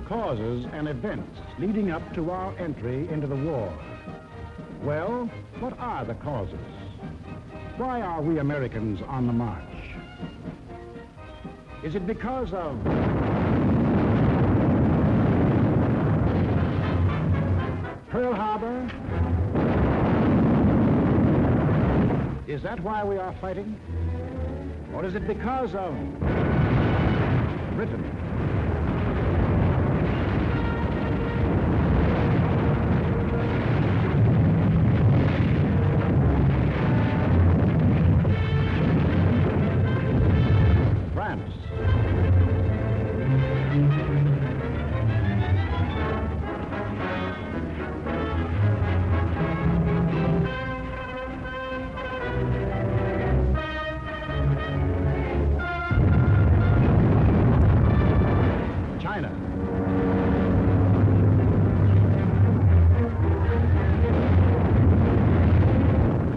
Causes and events leading up to our entry into the war. Well, what are the causes? Why are we Americans on the march? Is it because of Pearl Harbor? Is that why we are fighting? Or is it because of Britain?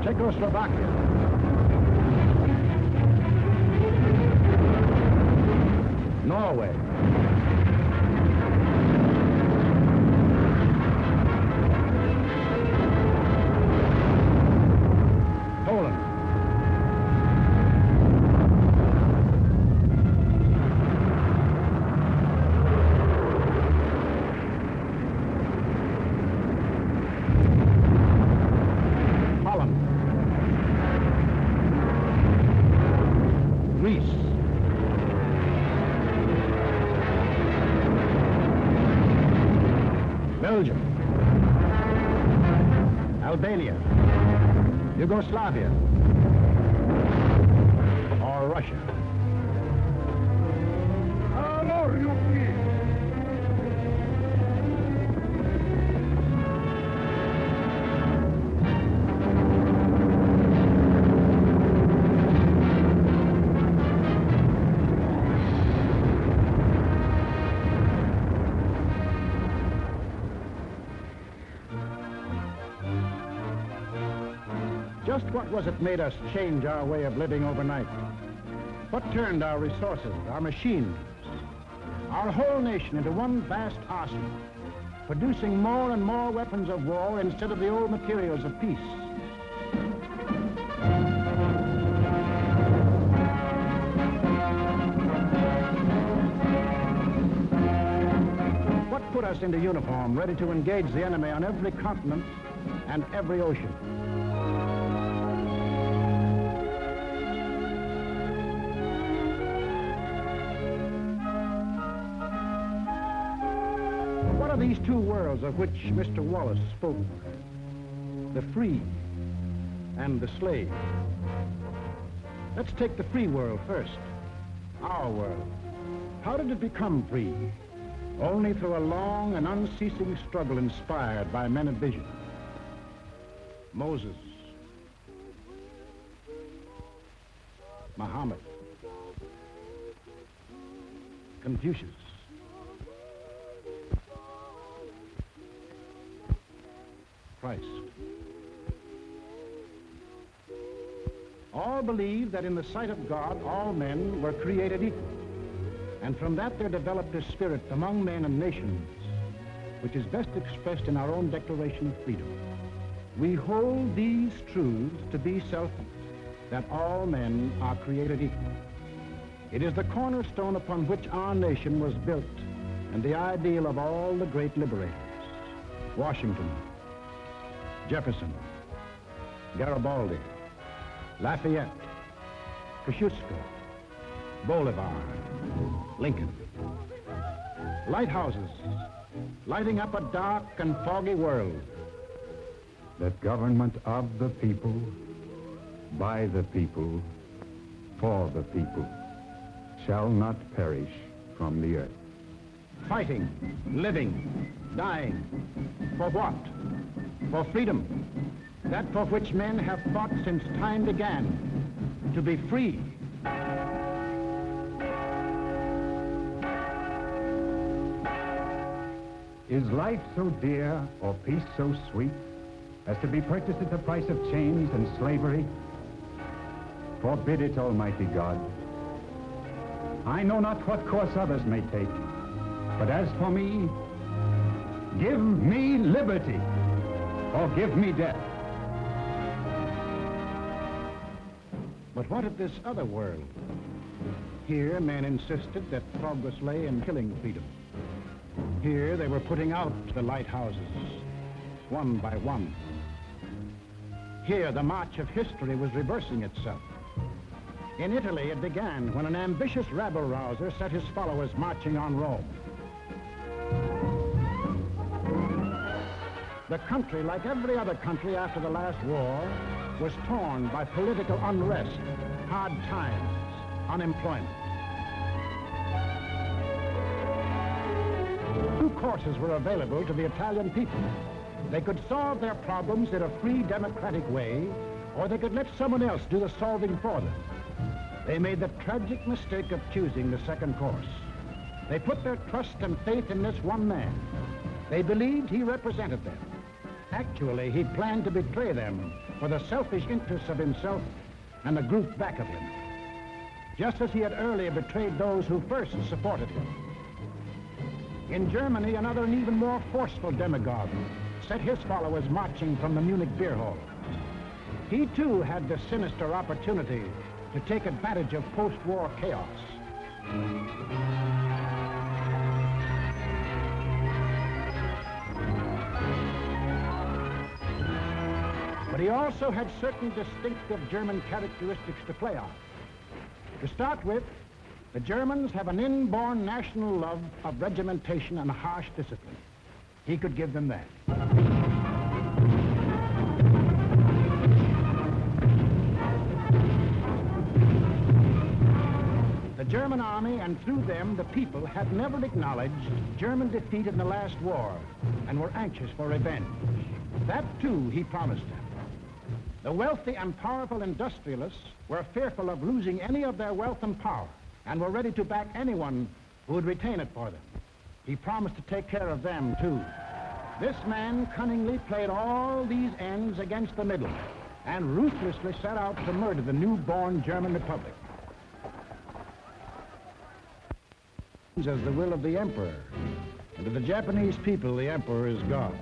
Czechoslovakia, Norway, Poland, Greece, Belgium, Albania, Yugoslavia, or Russia. Just what was it made us change our way of living overnight? What turned our resources, our machines, our whole nation into one vast arsenal, producing more and more weapons of war instead of the old materials of peace? What put us into uniform, ready to engage the enemy on every continent and every ocean? What are these two worlds of which Mr. Wallace spoke? The free and the slave. Let's take the free world first, our world. How did it become free? Only through a long and unceasing struggle inspired by men of vision. Moses, Muhammad, Confucius, Christ. All believed that in the sight of God, all men were created equal. And from that there developed a spirit among men and nations, which is best expressed in our own Declaration of Freedom. We hold these truths to be self-evident, that all men are created equal. It is the cornerstone upon which our nation was built, and the ideal of all the great liberators: Washington, Jefferson, Garibaldi, Lafayette, Kosciuszko, Bolivar, Lincoln. Lighthouses lighting up a dark and foggy world. That government of the people, by the people, for the people, shall not perish from the earth. Fighting, living, dying. For what? For freedom. That for which men have fought since time began. To be free. Is life so dear or peace so sweet as to be purchased at the price of chains and slavery? Forbid it, Almighty God. I know not what course others may take, but as for me, give me liberty or give me death. But what of this other world? Here men insisted that progress lay in killing freedom. Here they were putting out the lighthouses, one by one. Here the march of history was reversing itself. In Italy it began when an ambitious rabble-rouser set his followers marching on Rome. The country, like every other country after the last war, was torn by political unrest, hard times, unemployment. Two courses were available to the Italian people. They could solve their problems in a free, democratic way, or they could let someone else do the solving for them. They made the tragic mistake of choosing the second course. They put their trust and faith in this one man. They believed he represented them. Actually, he planned to betray them for the selfish interests of himself and the group back of him, just as he had earlier betrayed those who first supported him. In Germany, another and even more forceful demagogue set his followers marching from the Munich beer hall. He too had the sinister opportunity to take advantage of post-war chaos. But he also had certain distinctive German characteristics to play on. To start with, the Germans have an inborn national love of regimentation and harsh discipline. He could give them that. The German army, and through them the people, had never acknowledged German defeat in the last war and were anxious for revenge. That too he promised them. The wealthy and powerful industrialists were fearful of losing any of their wealth and power and were ready to back anyone who would retain it for them. He promised to take care of them too. This man cunningly played all these ends against the middle and ruthlessly set out to murder the newborn German Republic. As the will of the emperor, and to the Japanese people, the emperor is God.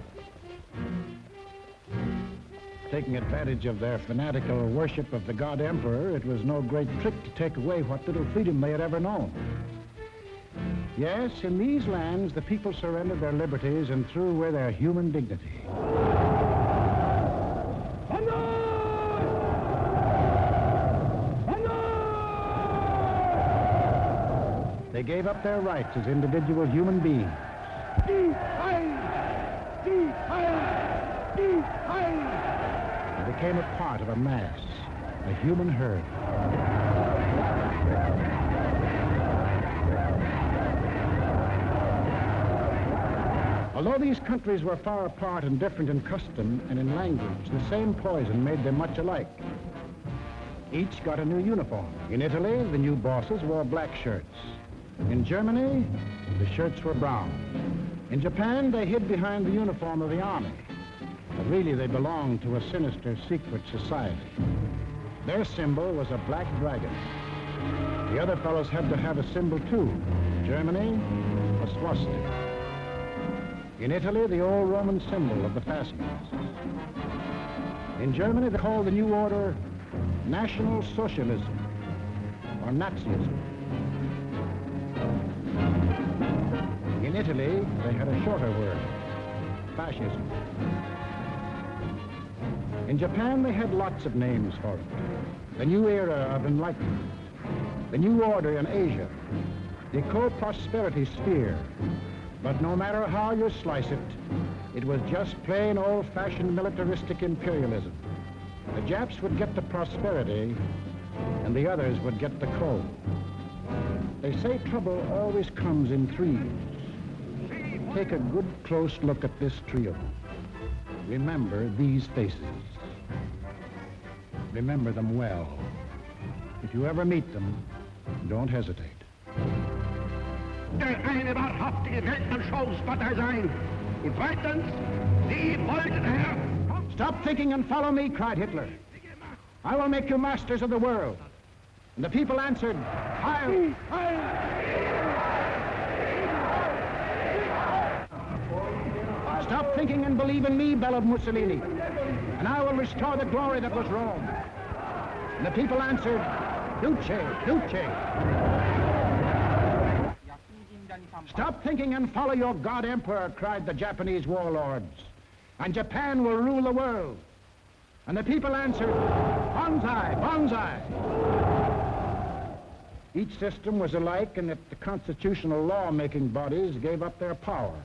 Taking advantage of their fanatical worship of the god emperor, it was no great trick to take away what little freedom they had ever known. Yes, in these lands, the people surrendered their liberties and threw away their human dignity. They gave up their rights as individual human beings. And became a part of a mass, a human herd. Although these countries were far apart and different in custom and in language, the same poison made them much alike. Each got a new uniform. In Italy, the new bosses wore black shirts. In Germany, the shirts were brown. In Japan, they hid behind the uniform of the army. But really, they belonged to a sinister secret society. Their symbol was a black dragon. The other fellows had to have a symbol too. Germany, a swastika. In Italy, the old Roman symbol of the fascists. In Germany, they called the new order National Socialism, or Nazism. In Italy, they had a shorter word, fascism. In Japan, they had lots of names for it. The new era of enlightenment, the new order in Asia, the co-prosperity sphere. But no matter how you slice it, it was just plain old-fashioned militaristic imperialism. The Japs would get the prosperity, and the others would get the coal. They say trouble always comes in threes. Take a good close look at this trio. Remember these faces. Remember them well. If you ever meet them, don't hesitate. Eine wahrhaftige Weltmann-Showspotter sein. Und zweitens, Sie wollten, Herr... Stop thinking and follow me, cried Hitler. I will make you masters of the world. And the people answered, Heil! Heil! Stop thinking and believe in me, bellowed Mussolini, and I will restore the glory that was Rome. And the people answered, Duce, Duce. Stop thinking and follow your God Emperor, cried the Japanese warlords, and Japan will rule the world. And the people answered, Banzai, Banzai. Each system was alike in that the constitutional law-making bodies gave up their power.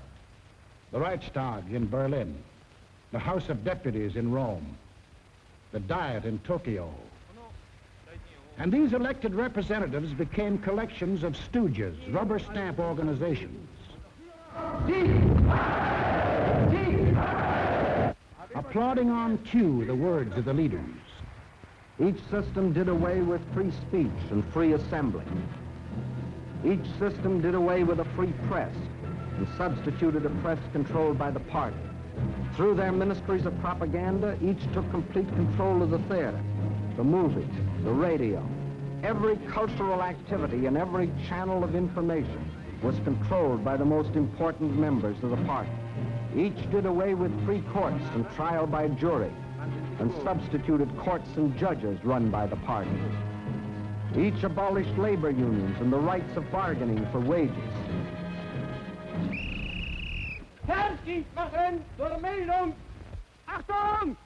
The Reichstag in Berlin, the House of Deputies in Rome, the Diet in Tokyo. And these elected representatives became collections of stooges, rubber stamp organizations. Applauding on cue the words of the leaders. Each system did away with free speech and free assembly. Each system did away with a free press and substituted a press controlled by the party. Through their ministries of propaganda, each took complete control of the theater, the movies, the radio. Every cultural activity and every channel of information was controlled by the most important members of the party. Each did away with free courts and trial by jury and substituted courts and judges run by the party. Each abolished labor unions and the rights of bargaining for wages. Fertig machen zur Meldung! Achtung!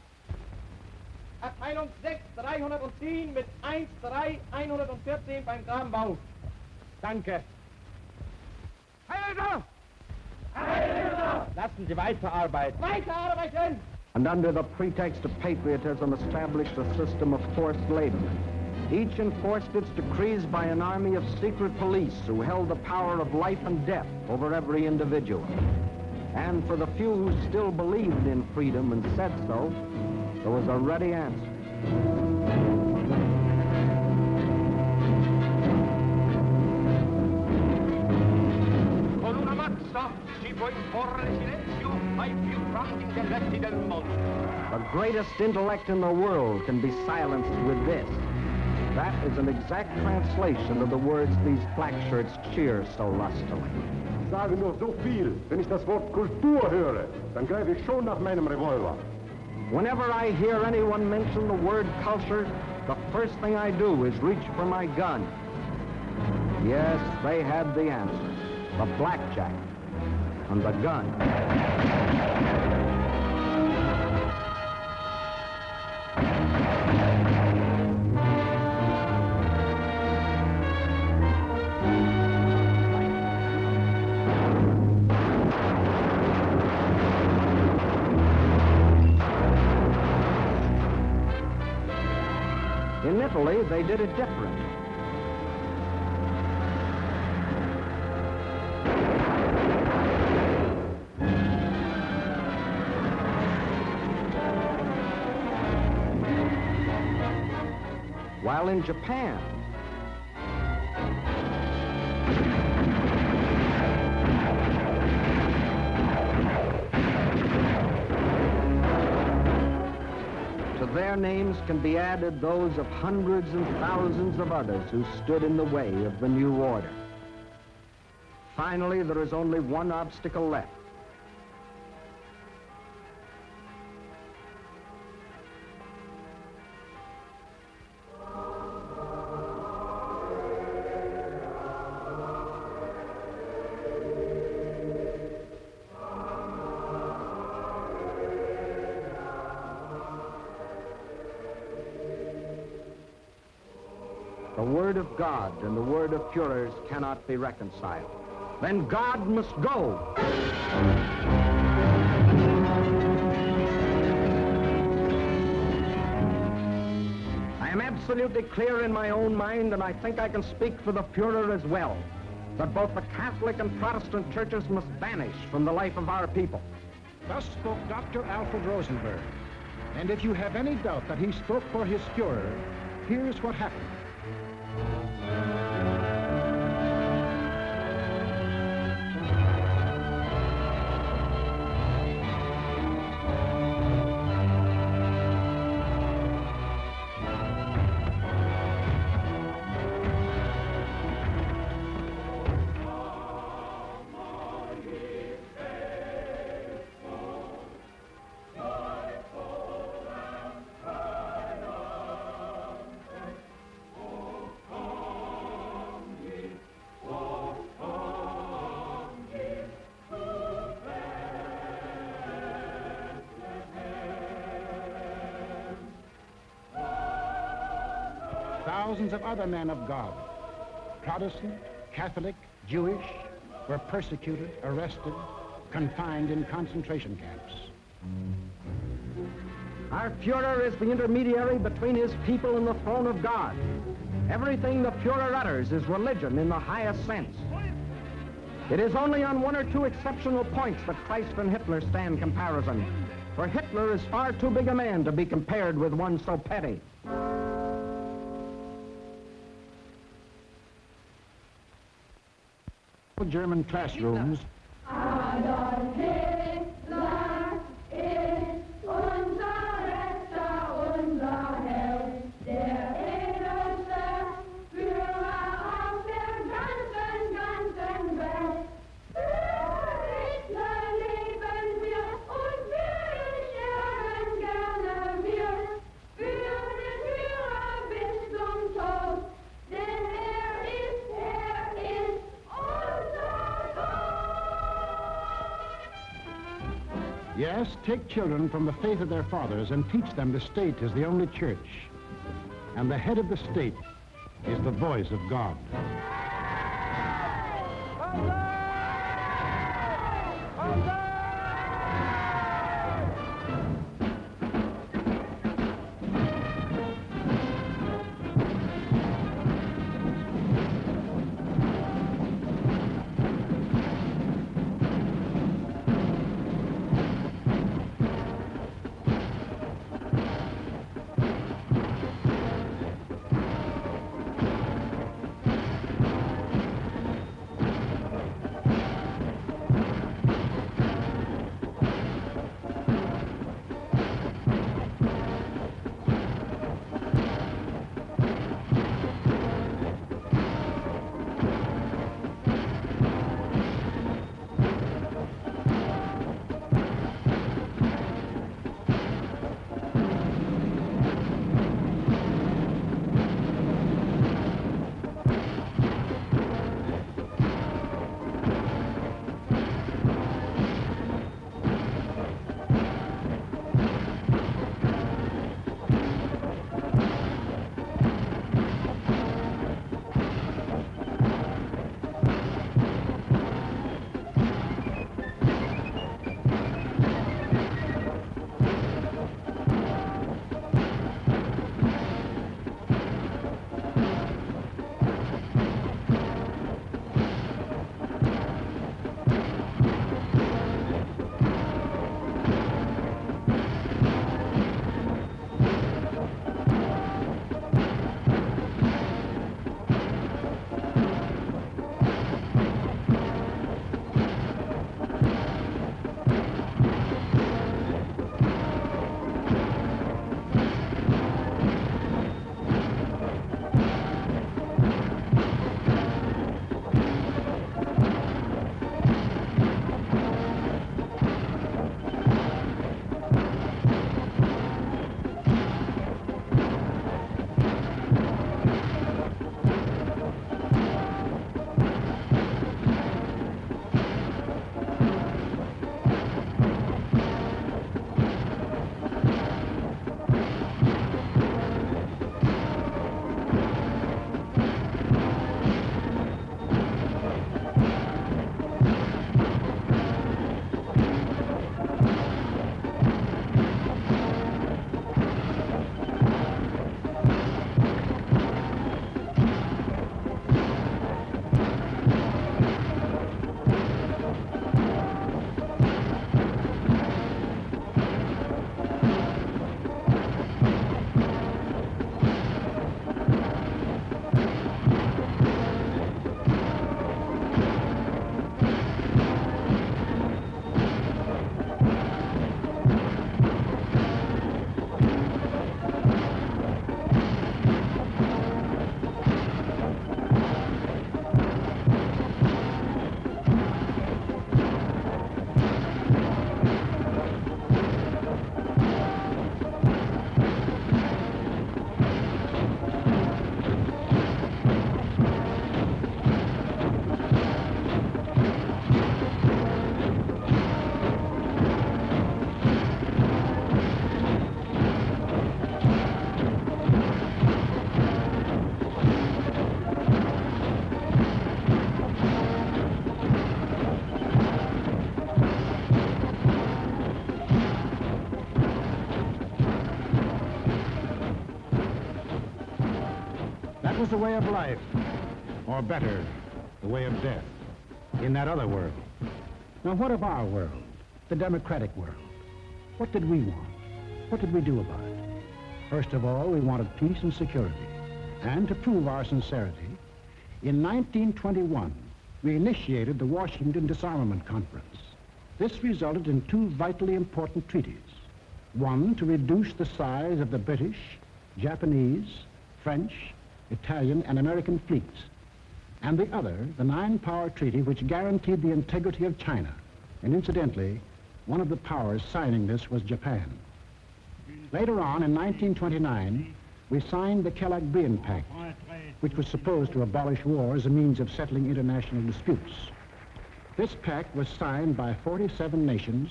Abteilung 6, 310 mit 13114 beim Grabenbau. Danke. Heilser! Heilser! Lassen Sie weiterarbeiten. Weiterarbeiten! And under the pretext of patriotism established a system of forced labor. Each enforced its decrees by an army of secret police who held the power of life and death over every individual. And for the few who still believed in freedom and said so, there was a ready answer. Con una mazza si può imporre silenzio ai più grandi intelletti del mondo. The greatest intellect in the world can be silenced with this. That is an exact translation of the words these black shirts cheer so lustily. Ich sage nur so viel, wenn ich das Wort Kultur höre, dann greife ich schon nach meinem Revolver. Whenever I hear anyone mention the word culture, the first thing I do is reach for my gun. Yes, they had the answer. The blackjack and the gun. In Italy, they did it different. while in Japan, to their names can be added those of hundreds and thousands of others who stood in the way of the new order. Finally, there is only one obstacle left. The word of God and the word of Führers cannot be reconciled. Then God must go. I am absolutely clear in my own mind, and I think I can speak for the Führer as well, that both the Catholic and Protestant churches must vanish from the life of our people. Thus spoke Dr. Alfred Rosenberg. And if you have any doubt that he spoke for his Führer, here's what happened. Thousands of other men of God, Protestant, Catholic, Jewish, were persecuted, arrested, confined in concentration camps. Our Führer is the intermediary between his people and the throne of God. Everything the Führer utters is religion in the highest sense. It is only on one or two exceptional points that Christ and Hitler stand comparison, for Hitler is far too big a man to be compared with one so petty. German classrooms. Adolf Hitler ist unser Retter, unser Held, der edelste Führer auf der ganzen Welt. Für Hitler leben wir und wir sterben gerne wir. Für den Führer bis zum Tod, denn er ist Yes, take children from the faith of their fathers and teach them the state is the only church. And the head of the state is the voice of God. is the way of life, or better, the way of death, in that other world. Now, what of our world, the democratic world? What did we want? What did we do about it? First of all, we wanted peace and security. And to prove our sincerity, in 1921, we initiated the Washington Disarmament Conference. This resulted in two vitally important treaties. One, to reduce the size of the British, Japanese, French, Italian, and American fleets. And the other, the Nine-Power Treaty, which guaranteed the integrity of China. And incidentally, one of the powers signing this was Japan. Later on, in 1929, we signed the Kellogg-Briand Pact, which was supposed to abolish war as a means of settling international disputes. This pact was signed by 47 nations,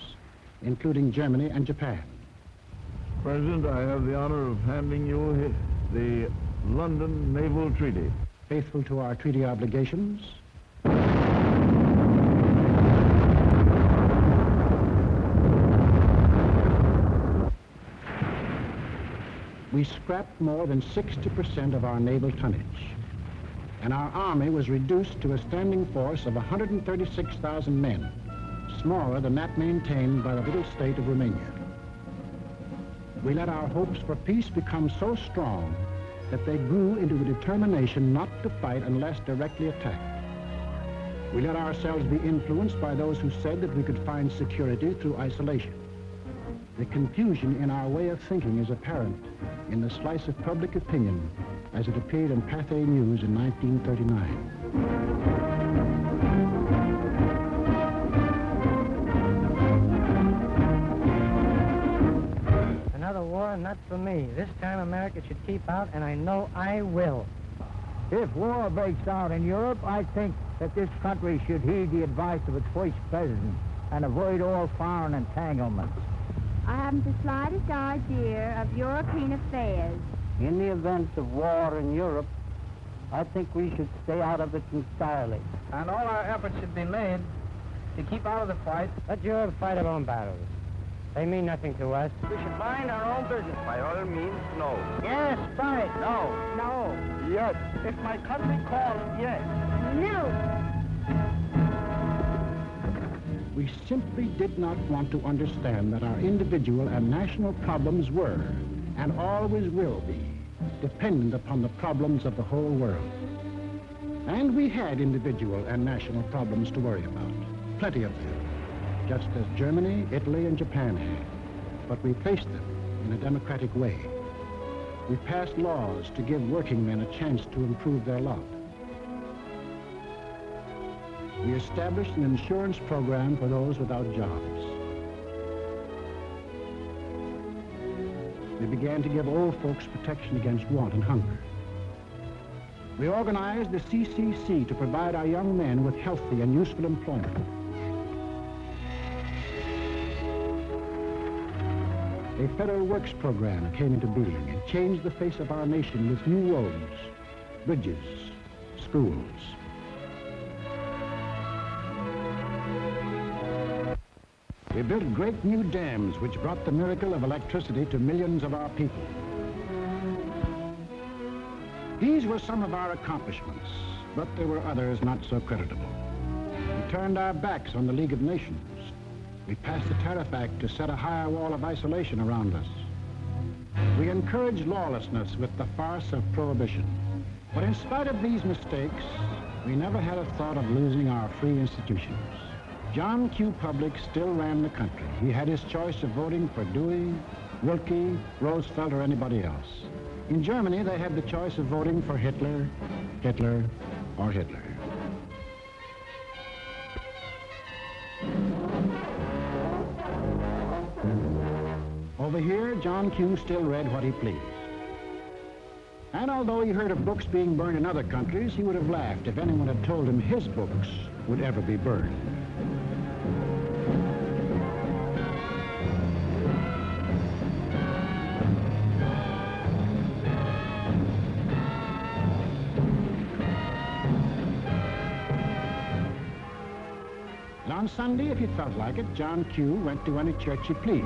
including Germany and Japan. President, I have the honor of handing you the London Naval Treaty. Faithful to our treaty obligations, we scrapped more than 60% of our naval tonnage, and our army was reduced to a standing force of 136,000 men, smaller than that maintained by the little state of Romania. We let our hopes for peace become so strong that they grew into a determination not to fight unless directly attacked. We let ourselves be influenced by those who said that we could find security through isolation. The confusion in our way of thinking is apparent in the slice of public opinion as it appeared in Pathé News in 1939. Another war, not for me. This time America should keep out, and I know I will. If war breaks out in Europe, I think that this country should heed the advice of its first president and avoid all foreign entanglements. I haven't the slightest idea of European affairs. In the event of war in Europe, I think we should stay out of it entirely. And all our efforts should be made to keep out of the fight. Let Europe fight her own battles. They mean nothing to us. We should mind our own business. By all means, no. Yes, fight. No. No. Yes. If my country calls, yes. No. We simply did not want to understand that our individual and national problems were, and always will be, dependent upon the problems of the whole world. And we had individual and national problems to worry about, plenty of them, just as Germany, Italy, and Japan had. But we faced them in a democratic way. We passed laws to give working men a chance to improve their lot. We established an insurance program for those without jobs. We began to give old folks protection against want and hunger. We organized the CCC to provide our young men with healthy and useful employment. A federal works program came into being and changed the face of our nation with new roads, bridges, schools. We built great new dams which brought the miracle of electricity to millions of our people. These were some of our accomplishments, but there were others not so creditable. We turned our backs on the League of Nations. We passed the Tariff Act to set a higher wall of isolation around us. We encouraged lawlessness with the farce of prohibition. But in spite of these mistakes, we never had a thought of losing our free institutions. John Q. Public still ran the country. He had his choice of voting for Dewey, Wilkie, Roosevelt, or anybody else. In Germany, they had the choice of voting for Hitler, Hitler, or Hitler. Over here, John Q. still read what he pleased. And although he heard of books being burned in other countries, he would have laughed if anyone had told him his books would ever be burned. And on Sunday, if he felt like it, John Q. went to any church he pleased.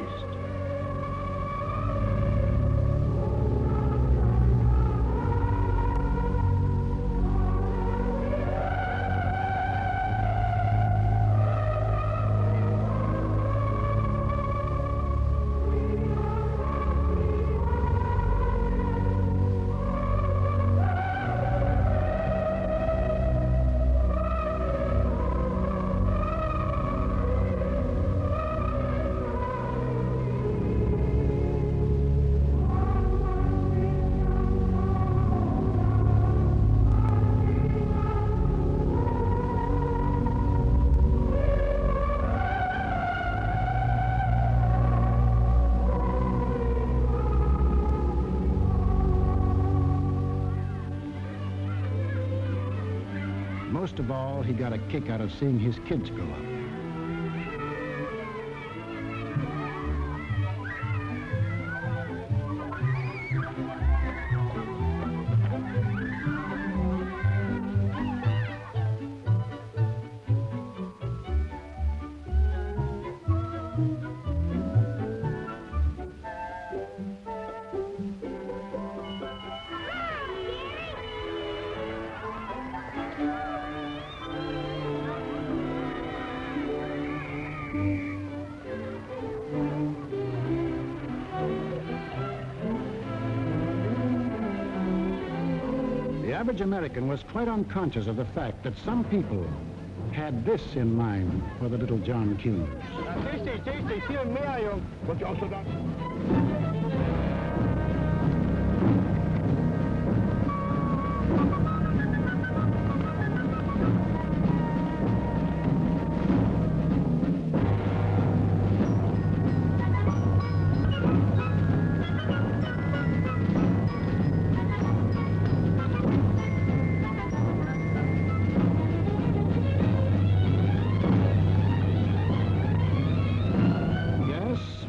most of all, he got a kick out of seeing his kids grow up. The average American was quite unconscious of the fact that some people had this in mind for the little John Hughes.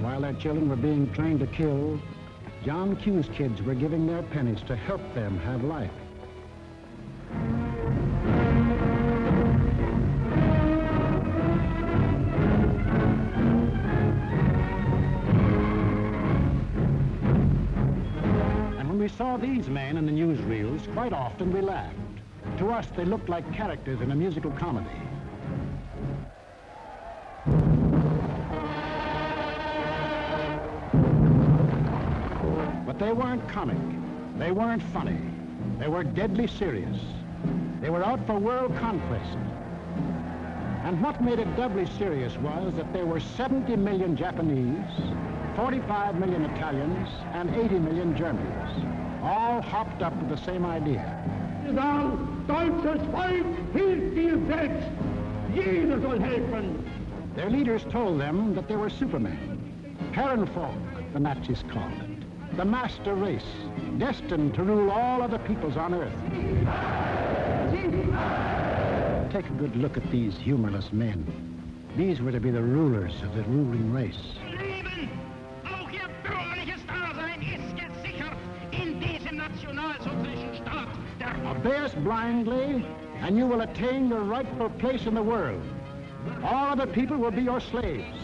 While their children were being trained to kill, John Q's kids were giving their pennies to help them have life. And when we saw these men in the newsreels, quite often we laughed. To us, they looked like characters in a musical comedy. But they weren't comic. They weren't funny. They were deadly serious. They were out for world conquest. And what made it doubly serious was that there were 70 million Japanese, 45 million Italians, and 80 million Germans, all hopped up with the same idea. Deutsches Volk hilft dir selbst. Jeder soll helfen. Their leaders told them that they were supermen. Herrenvolk, the Nazis called it. The master race, destined to rule all other peoples on Earth. Take a good look at these humorless men. These were to be the rulers of the ruling race. Leben, auch ihr bürgerliches Dasein ist gesichert in diesem nationalsozialistischen Staat. Obey us blindly, and you will attain your rightful place in the world. All other people will be your slaves.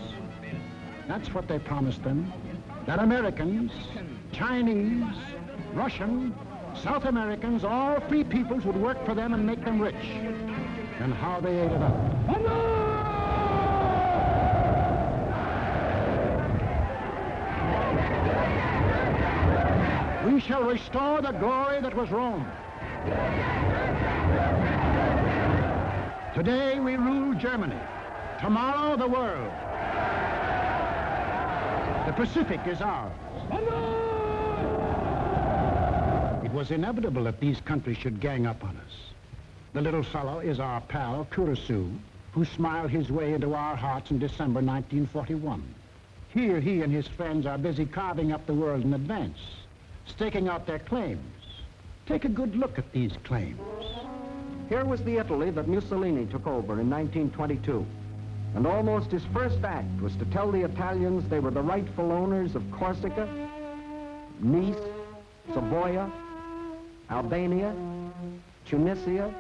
That's what they promised them. That Americans, Chinese, Russian, South Americans, all free peoples would work for them and make them rich. And how they ate it up. We shall restore the glory that was Rome. Today we rule Germany. Tomorrow the world. The Pacific is ours. It was inevitable that these countries should gang up on us. The little fellow is our pal, Kurosu, who smiled his way into our hearts in December 1941. Here he and his friends are busy carving up the world in advance, staking out their claims. Take a good look at these claims. Here was the Italy that Mussolini took over in 1922. And almost his first act was to tell the Italians they were the rightful owners of Corsica, Nice, Savoia, Albania, Tunisia,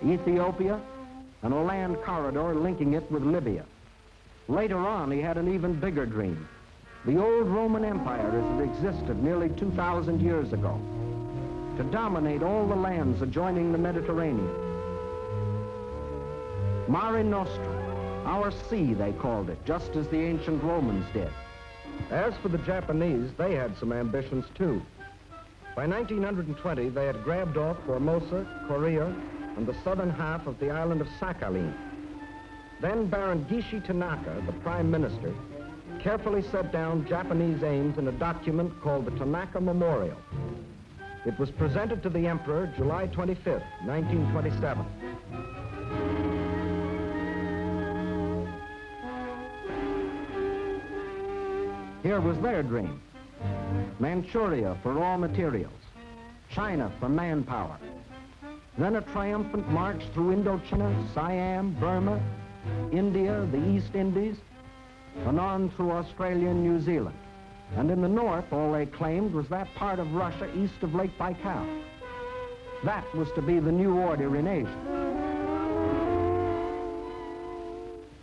Ethiopia, and a land corridor linking it with Libya. Later on, he had an even bigger dream. The old Roman Empire as it existed nearly 2,000 years ago, to dominate all the lands adjoining the Mediterranean. Mare Nostrum, our sea, they called it, just as the ancient Romans did. As for the Japanese, they had some ambitions too. By 1920, they had grabbed off Formosa, Korea, and the southern half of the island of Sakhalin. Then Baron Gishi Tanaka, the prime minister, carefully set down Japanese aims in a document called the Tanaka Memorial. It was presented to the emperor July 25th, 1927. Here was their dream. Manchuria for raw materials, China for manpower, Then a triumphant march through Indochina, Siam, Burma, India, the East Indies, and on through Australia and New Zealand. And in the north, all they claimed was that part of Russia east of Lake Baikal. That was to be the new order in Asia.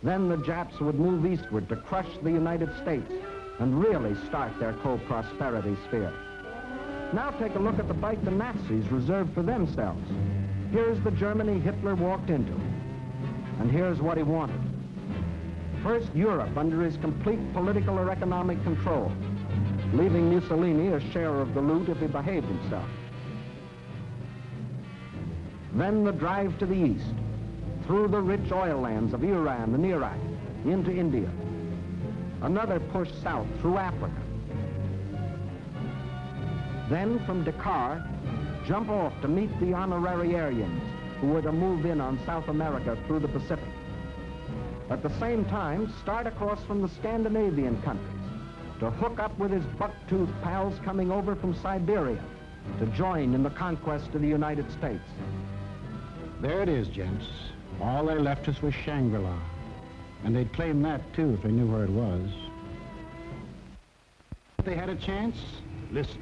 Then the Japs would move eastward to crush the United States and really start their co-prosperity sphere. Now take a look at the bite the Nazis reserved for themselves. Here's the Germany Hitler walked into, and here's what he wanted. First, Europe under his complete political or economic control, leaving Mussolini a share of the loot if he behaved himself. Then the drive to the east, through the rich oil lands of Iran and Iraq, into India. Another push south through Africa. Then from Dakar, jump off to meet the honorary Aryans who were to move in on South America through the Pacific. At the same time, start across from the Scandinavian countries to hook up with his buck-toothed pals coming over from Siberia to join in the conquest of the United States. There it is, gents. All they left us was Shangri-La. And they'd claim that, too, if they knew where it was. If they had a chance, listen.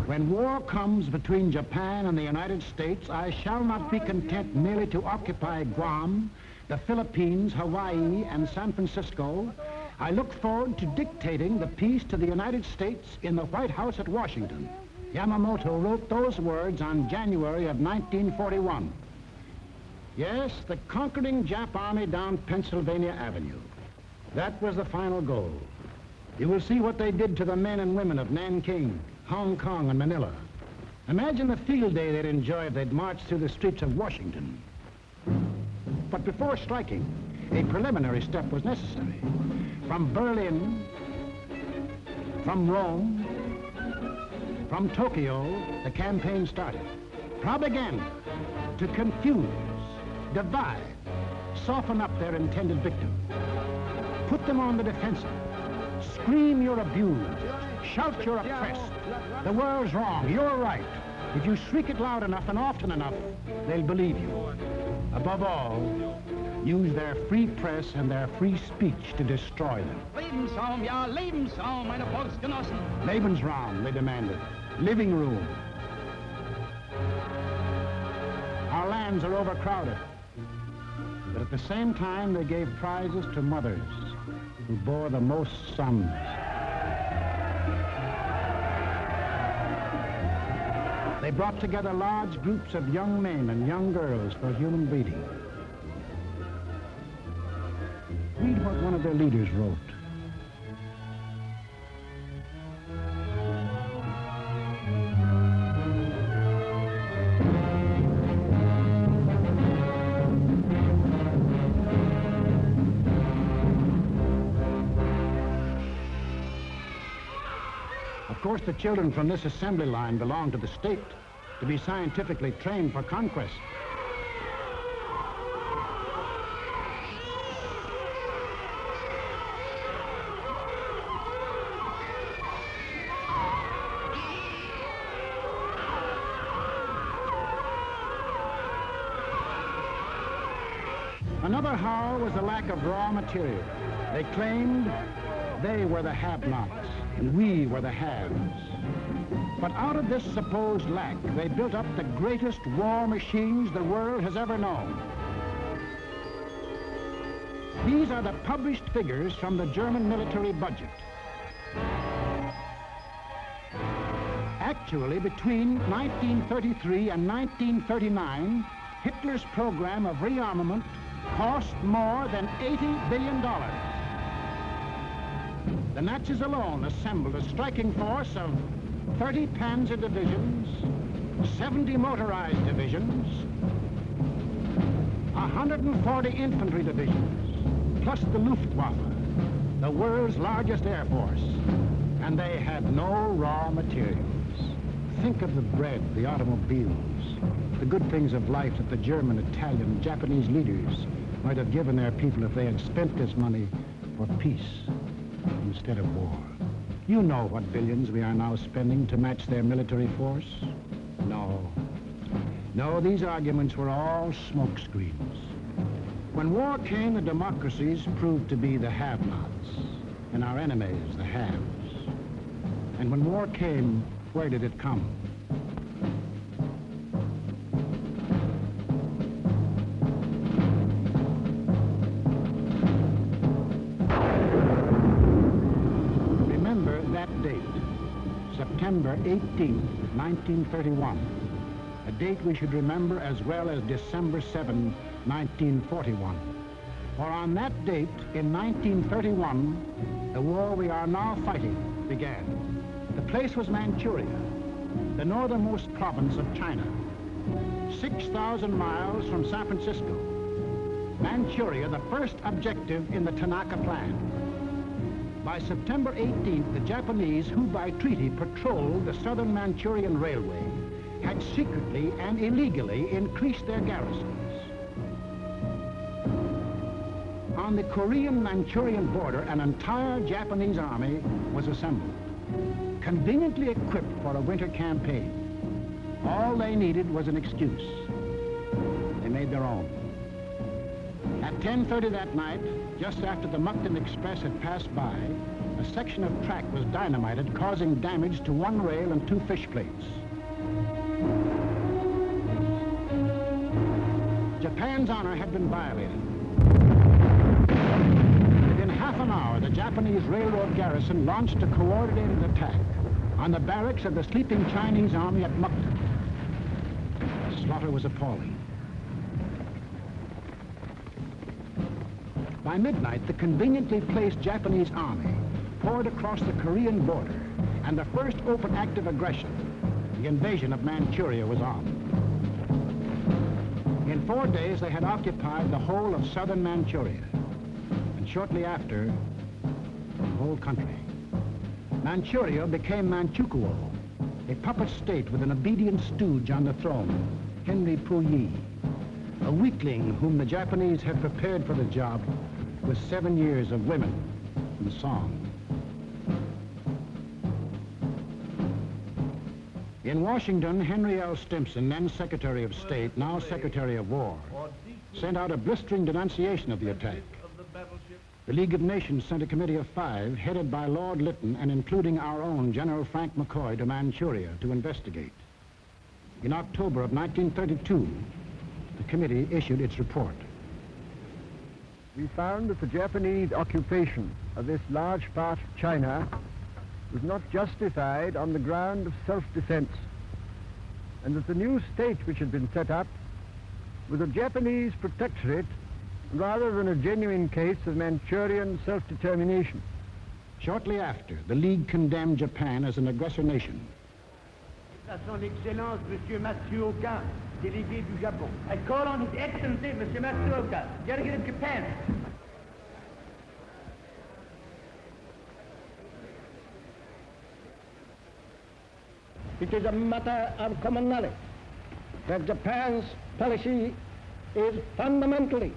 When war comes between Japan and the United States, I shall not be content merely to occupy Guam, the Philippines, Hawaii, and San Francisco. I look forward to dictating the peace to the United States in the White House at Washington. Yamamoto wrote those words on January of 1941. Yes, the conquering Jap army down Pennsylvania Avenue. That was the final goal. You will see what they did to the men and women of Nanking, Hong Kong, and Manila. Imagine the field day they'd enjoy if they'd marched through the streets of Washington. But before striking, a preliminary step was necessary. From Berlin, from Rome, from Tokyo, the campaign started. Propaganda to confuse, divide, soften up their intended victim. Put them on the defensive. Scream you're abused. Shout you're oppressed. The world's wrong, you're right. If you shriek it loud enough and often enough, they'll believe you. Above all, use their free press and their free speech to destroy them. Lebensraum, ja, Lebensraum, meine Volksgenossen. Lebensraum, they demanded. Living room. Our lands are overcrowded. But at the same time, they gave prizes to mothers who bore the most sons. They brought together large groups of young men and young girls for human breeding. Read what one of their leaders wrote. Of course, the children from this assembly line belong to the state to be scientifically trained for conquest. Another howl was the lack of raw material. They claimed they were the have-nots and we were the haves. But out of this supposed lack, they built up the greatest war machines the world has ever known. These are the published figures from the German military budget. Actually, between 1933 and 1939, Hitler's program of rearmament cost more than $80 billion. The Nazis alone assembled a striking force of 30 panzer divisions, 70 motorized divisions, 140 infantry divisions, plus the Luftwaffe, the world's largest air force. And they had no raw materials. Think of the bread, the automobiles, the good things of life that the German, Italian, Japanese leaders might have given their people if they had spent this money for peace instead of war. You know what billions we are now spending to match their military force? No. No, these arguments were all smokescreens. When war came, the democracies proved to be the have-nots, and our enemies the haves. And when war came, where did it come? Remember that date, September 18, 1931, a date we should remember as well as December 7, 1941. For on that date, in 1931, the war we are now fighting began. The place was Manchuria, the northernmost province of China, 6,000 miles from San Francisco. Manchuria, the first objective in the Tanaka Plan. By September 18th, the Japanese, who by treaty patrolled the southern Manchurian Railway, had secretly and illegally increased their garrisons. On the Korean-Manchurian border, an entire Japanese army was assembled, conveniently equipped for a winter campaign. All they needed was an excuse. They made their own. At 10:30 that night, just after the Mukden Express had passed by, a section of track was dynamited, causing damage to one rail and 2 fish plates. Japan's honor had been violated. Within half an hour, the Japanese railroad garrison launched a coordinated attack on the barracks of the sleeping Chinese army at Mukden. The slaughter was appalling. By midnight, the conveniently placed Japanese army poured across the Korean border, and the first open act of aggression, the invasion of Manchuria, was on. In 4 days, they had occupied the whole of southern Manchuria, and shortly after, the whole country. Manchuria became Manchukuo, a puppet state with an obedient stooge on the throne, Henry Puyi, a weakling whom the Japanese had prepared for the job with 7 years of women and song. In Washington, Henry L. Stimson, then Secretary of State, now Secretary of War, sent out a blistering denunciation of the attack. The League of Nations sent a committee of 5, headed by Lord Lytton and including our own General Frank McCoy, to Manchuria to investigate. In October of 1932, the committee issued its report. We found that the Japanese occupation of this large part of China was not justified on the ground of self-defense, and that the new state which had been set up was a Japanese protectorate rather than a genuine case of Manchurian self-determination. Shortly after, the League condemned Japan as an aggressor nation. À son Excellence, Monsieur Matsuoka, délégué du Japon. I call on His Excellency, Monsieur Matsuoka, delegate of Japan. It is a matter of common knowledge that Japan's policy is fundamentally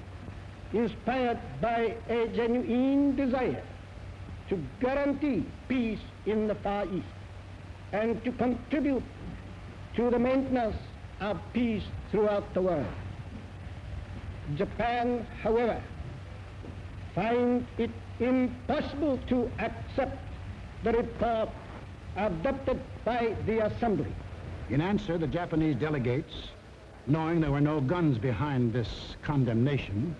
inspired by a genuine desire to guarantee peace in the Far East and to contribute to the maintenance of peace throughout the world. Japan, however, finds it impossible to accept the report adopted by the Assembly. In answer, the Japanese delegates, knowing there were no guns behind this condemnation,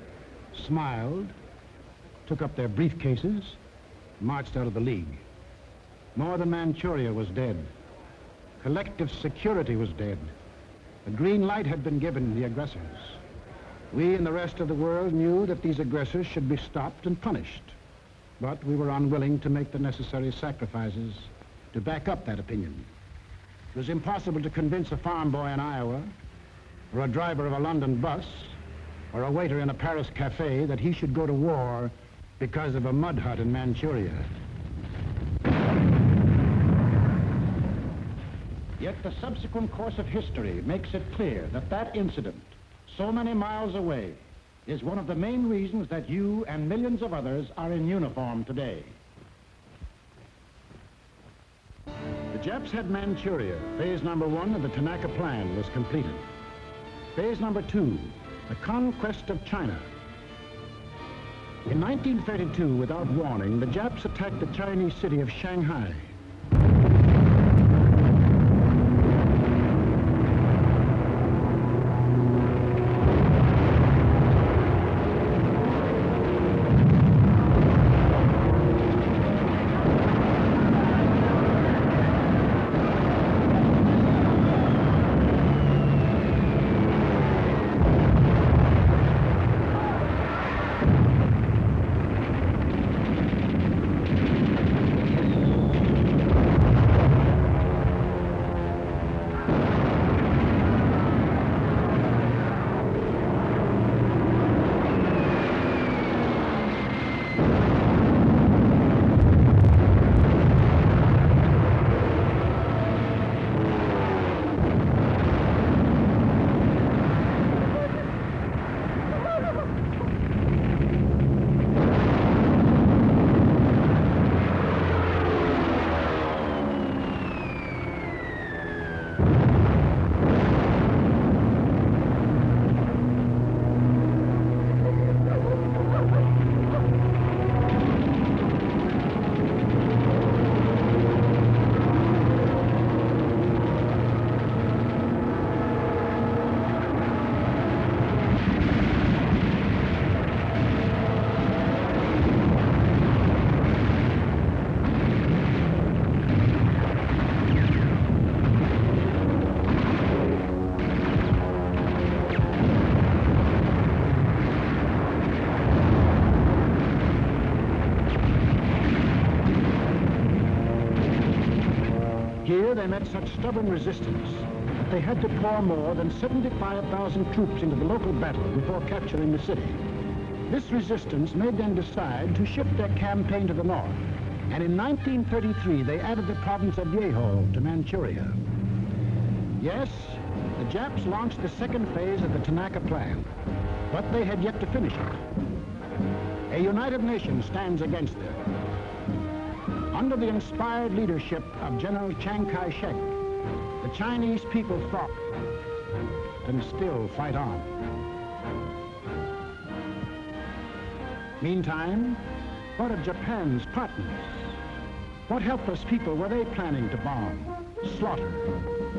smiled, took up their briefcases, marched out of the League. Northern Manchuria was dead. Collective security was dead. The green light had been given the aggressors. We and the rest of the world knew that these aggressors should be stopped and punished, but we were unwilling to make the necessary sacrifices to back up that opinion. It was impossible to convince a farm boy in Iowa, or a driver of a London bus, or a waiter in a Paris cafe that he should go to war because of a mud hut in Manchuria. Yet the subsequent course of history makes it clear that that incident, so many miles away, is one of the main reasons that you and millions of others are in uniform today. Japs had Manchuria. Phase number 1 of the Tanaka Plan was completed. Phase number 2, the conquest of China. In 1932, without warning, the Japs attacked the Chinese city of Shanghai. Here they met such stubborn resistance that they had to pour more than 75,000 troops into the local battle before capturing the city. This resistance made them decide to shift their campaign to the north, and in 1933 they added the province of Yehol to Manchuria. Yes, the Japs launched the second phase of the Tanaka Plan, but they had yet to finish it. A united nation stands against them. Under the inspired leadership of General Chiang Kai-shek, the Chinese people fought and still fight on. Meantime, what of Japan's partners? What helpless people were they planning to bomb, slaughter,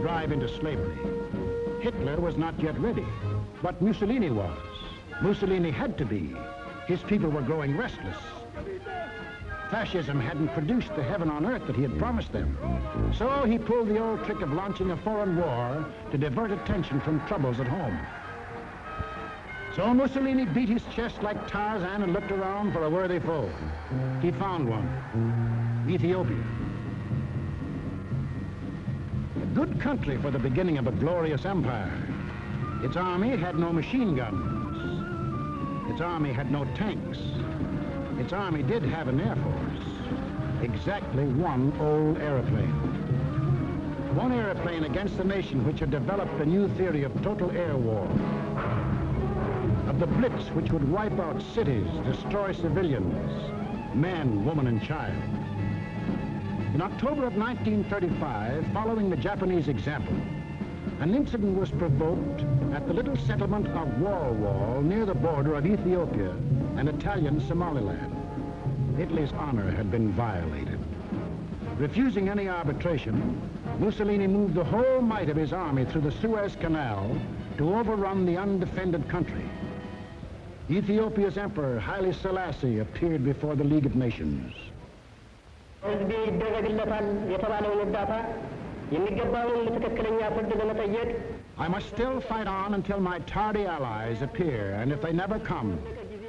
drive into slavery? Hitler was not yet ready, but Mussolini was. Mussolini had to be. His people were growing restless. Fascism hadn't produced the heaven on earth that he had promised them. So he pulled the old trick of launching a foreign war to divert attention from troubles at home. So Mussolini beat his chest like Tarzan and looked around for a worthy foe. He found one, Ethiopia. A good country for the beginning of a glorious empire. Its army had no machine guns. Its army had no tanks. Its army did have an air force, exactly one old airplane. One airplane against a nation which had developed a new theory of total air war, of the blitz which would wipe out cities, destroy civilians, men, woman, and child. In October of 1935, following the Japanese example, an incident was provoked at the little settlement of Wall near the border of Ethiopia and Italian Somaliland. Italy's honor had been violated. Refusing any arbitration, Mussolini moved the whole might of his army through the Suez Canal to overrun the undefended country. Ethiopia's emperor, Haile Selassie, appeared before the League of Nations. I must still fight on until my tardy allies appear, and if they never come,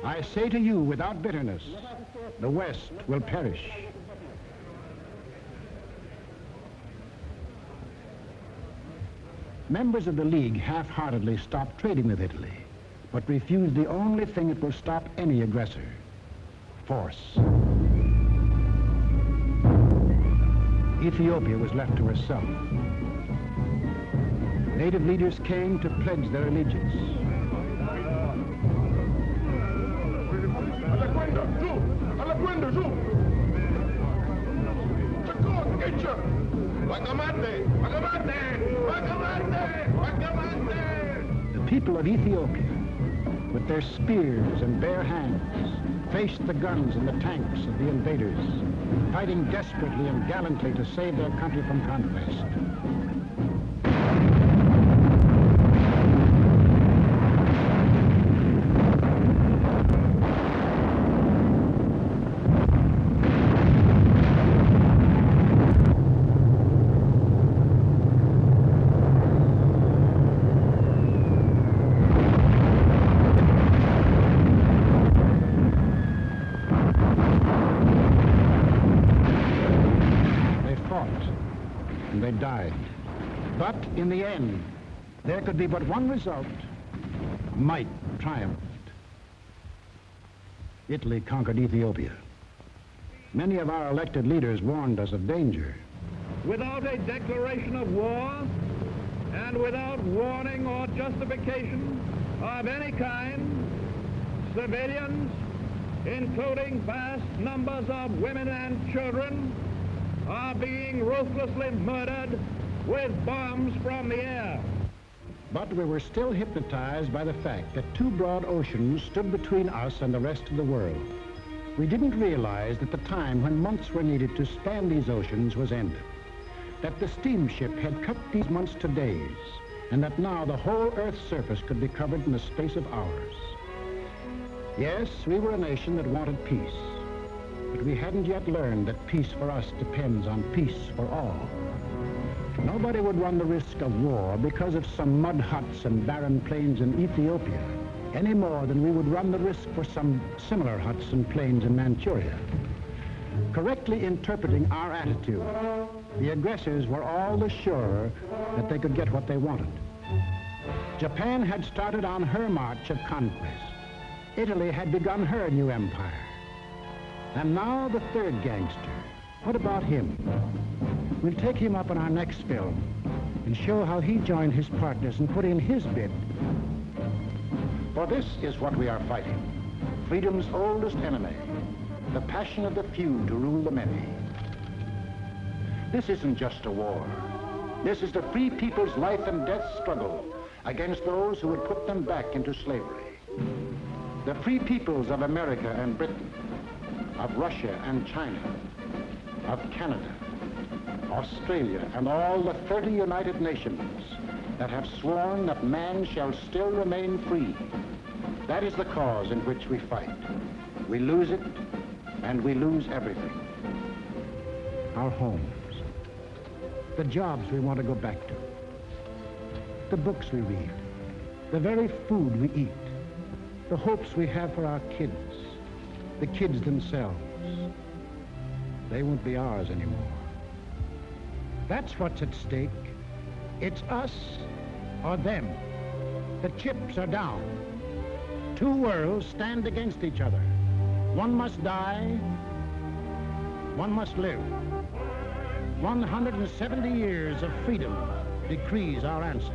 I say to you without bitterness, the West will perish. Members of the League half-heartedly stopped trading with Italy, but refused the only thing that will stop any aggressor, force. Ethiopia was left to herself. Native leaders came to pledge their allegiance. The people of Ethiopia, with their spears and bare hands, faced the guns and the tanks of the invaders, fighting desperately and gallantly to save their country from conquest. And they died. But in the end, there could be but one result. Might triumphed. Italy conquered Ethiopia. Many of our elected leaders warned us of danger. Without a declaration of war and without warning or justification of any kind, civilians, including vast numbers of women and children, are being ruthlessly murdered with bombs from the air. But we were still hypnotized by the fact that two broad oceans stood between us and the rest of the world. We didn't realize that the time when months were needed to span these oceans was ended, that the steamship had cut these months to days, and that now the whole Earth's surface could be covered in the space of hours. Yes, we were a nation that wanted peace, but we hadn't yet learned that peace for us depends on peace for all. Nobody would run the risk of war because of some mud huts and barren plains in Ethiopia, any more than we would run the risk for some similar huts and plains in Manchuria. Correctly interpreting our attitude, the aggressors were all the surer that they could get what they wanted. Japan had started on her march of conquest. Italy had begun her new empire. And now the third gangster. What about him? We'll take him up in our next film and show how he joined his partners and put in his bid. For this is what we are fighting. Freedom's oldest enemy. The passion of the few to rule the many. This isn't just a war. This is the free people's life and death struggle against those who would put them back into slavery. The free peoples of America and Britain, of Russia and China, of Canada, Australia, and all the 30 United Nations that have sworn that man shall still remain free. That is the cause in which we fight. We lose it, and we lose everything. Our homes, the jobs we want to go back to, the books we read, the very food we eat, the hopes we have for our kids, the kids themselves. They won't be ours anymore. That's what's at stake. It's us or them. The chips are down. Two worlds stand against each other. One must die, one must live. 170 years of freedom decrees our answer.